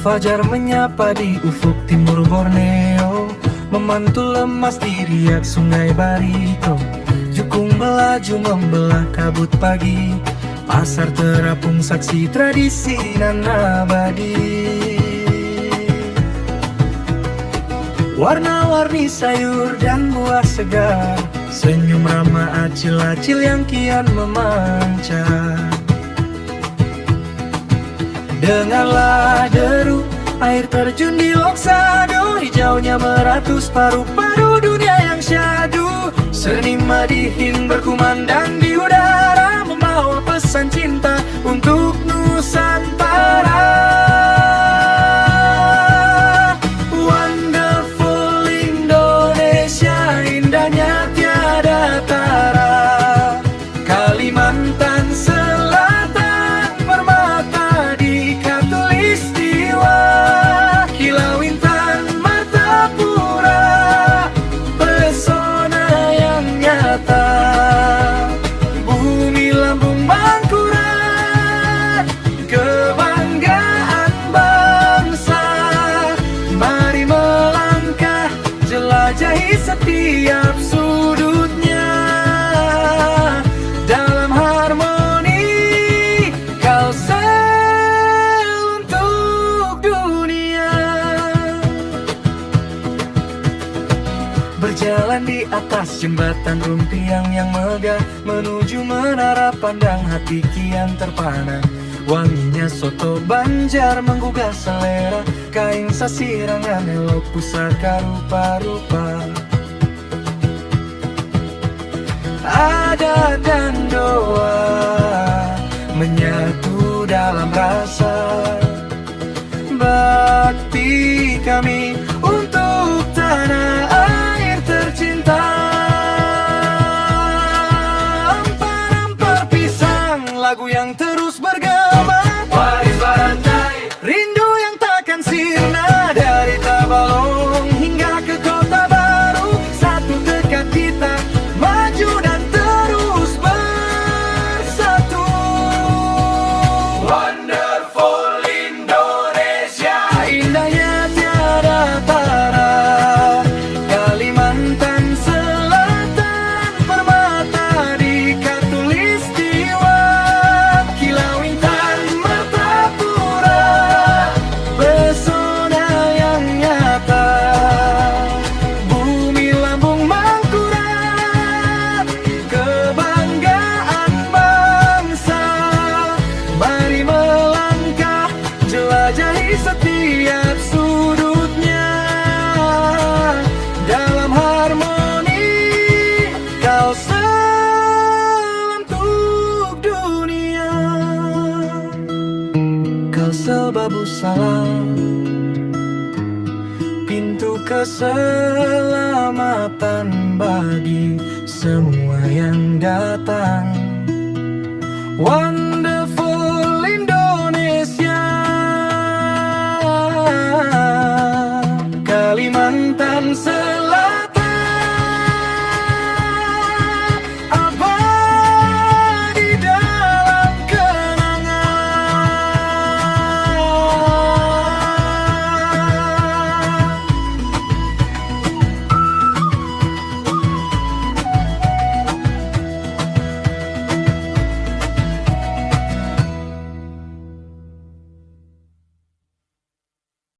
Fajar menyapa di ufuk timur Borneo, memantul lemas di riak sungai Barito. Jukung melaju membelah kabut pagi, pasar terapung saksi tradisi nan abadi. Warna-warni sayur dan buah segar, senyum ramah acil-acil yang kian memancar. Dengarlah deru air terjun di Loksado, hijaunya meratus paru-paru dunia yang syadu. Seni Madihin berkumandang di udara, membawa pesan cinta untuk Nusantara. Wonderful Indonesia, indahnya tiada tara. Kalimantan Selatan permata di Katulistiwa, Kilau Intan Martapura, pesona yang nyata. Bumi lambung Mangkurat, kebanggaan bangsa. Mari melangkah, jelajahi setiap sudutnya. Dalam harmoni, Kalsel untuk dunia. Berjalan di atas jembatan rumpiang yang megah, menuju menara pandang hati kian terpana. Wanginya soto Banjar menggugah selera, kain sasirangan elok pusaka rupa-rupa. Adat dan doa menyatu dalam rasa bakti kami untuk tanah air tercinta. Ampar-ampar pisang, lagu yang terus bergema. Waris Barantai, rindu yang takkan sirna. Dari Tabalong hingga ke Kota Baru, satu tekad kita, maju dan terus bersatu. Wonderful Indonesia, indahnya tiada tara. Kalimantan Selatan permata di Katulistiwa, Kilau Intan Martapura, pesona yang nyata. Bumi lambung Mangkurat, kebanggaan bangsa. Mari melangkah, jelajahi setiap sudutnya. Dalam harmoni, Kalsel untuk dunia. Kalsel Babu Salam, pintu keselamatan bagi semua yang datang. Wonder